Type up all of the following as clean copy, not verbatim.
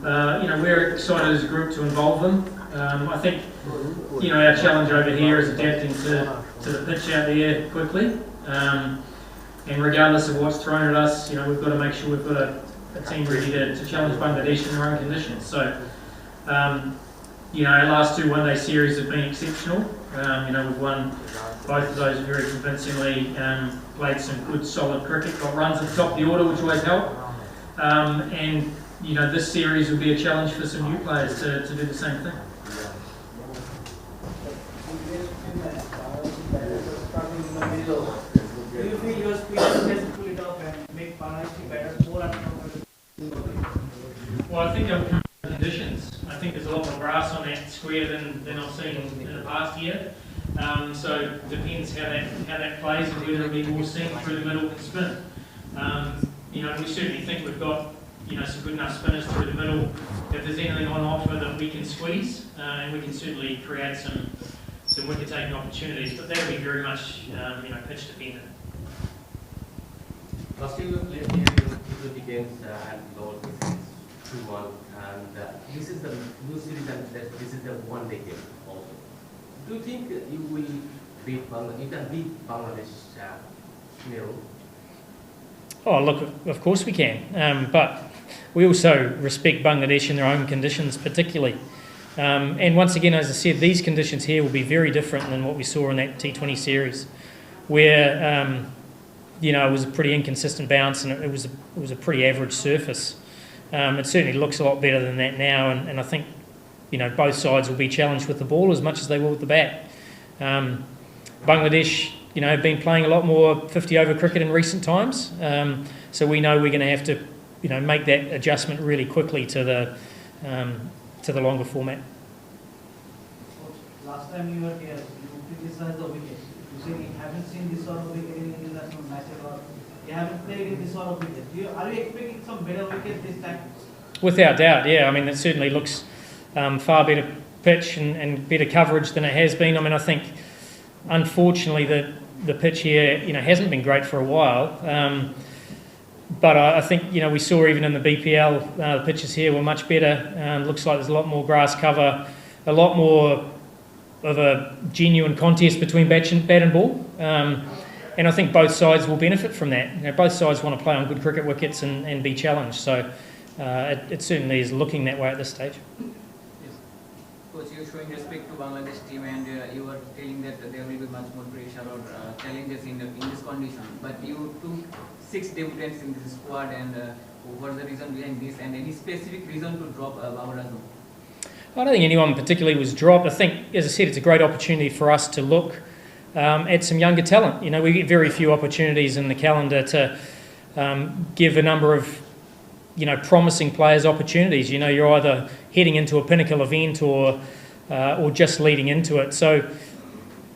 we're excited as a group to involve them. I think, our challenge over here is adapting to the pitch out there quickly. And regardless of what's thrown at us, we've got to make sure we've got a team ready to challenge Bangladesh in their own conditions. So, our last two one-day series have been exceptional. We've won both of those very convincingly, played some good solid cricket, got runs at the top of the order, which always help. And this series will be a challenge for some new players to do the same thing. Do you feel your speed has to pull it off and make Bangladesh better, more uncomfortable? Well, I think I'm conditions. I think there's a lot more grass on that square than I've seen in the past year. So it depends how that plays and whether it'll be more seam through the middle than spin. We certainly think we've got some good enough spinners through the middle. If there's anything on offer that we can squeeze, and we can certainly create some wicket-taking opportunities, but that'll be very much pitch dependent. Last year you played here against and lower cases 2-1, and this is the new series and this is the one-day game also. Do you think you will beat Bangladesh? You can beat Bangladesh tomorrow? Oh, look, of course we can, but we also respect Bangladesh in their own conditions particularly. And once again, as I said, these conditions here will be very different than what we saw in that T20 series, where it was a pretty inconsistent bounce and it was a pretty average surface. It certainly looks a lot better than that now, and I think both sides will be challenged with the ball as much as they will with the bat. Bangladesh, have been playing a lot more 50-over cricket in recent times, so we know we're going to have to, make that adjustment really quickly to the longer format. Last time you were here, you criticized the wicket. You said you haven't seen this sort of wicket in international matches, or you haven't played in this sort of wicket. Are you expecting some better wicket this time? Without doubt, yeah. I mean, it certainly looks far better pitch and better coverage than it has been. I mean, I think, unfortunately, the pitch here, hasn't been great for a while. But I think, we saw even in the BPL, the pitches here were much better. Looks like there's a lot more grass cover, a lot more of a genuine contest between bat and ball. And I think both sides will benefit from that. Both sides want to play on good cricket wickets and be challenged. So it certainly is looking that way at this stage. Yes. Coach, you're showing respect to Bangladesh team, and you were telling that there will be much more pressure or challenges in this condition. But you took 6 debutants in this squad, and what's the reason behind this, and any specific reason to drop Bابur? I don't think anyone particularly was dropped. I think, as I said, it's a great opportunity for us to look at some younger talent. We get very few opportunities in the calendar to give a number of promising players opportunities. You're either heading into a pinnacle event or just leading into it. So,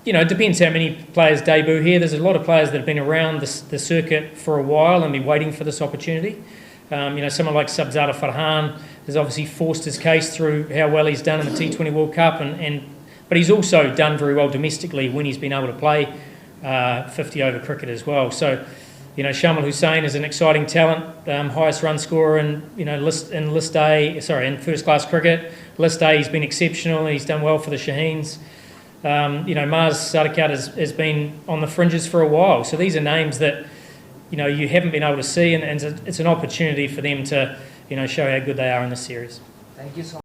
it depends how many players debut here. There's a lot of players that have been around the circuit for a while and been waiting for this opportunity. Someone like Sabzada Farhan has obviously forced his case through how well he's done in the T20 World Cup, but he's also done very well domestically when he's been able to play 50-over cricket as well. So, Shamal Hussain is an exciting talent, highest run scorer in first-class cricket. List A, he's been exceptional. He's done well for the Shaheens. Mars Sadakat has been on the fringes for a while. So these are names that you haven't been able to see, and it's an opportunity for them to show how good they are in this series. Thank you so much.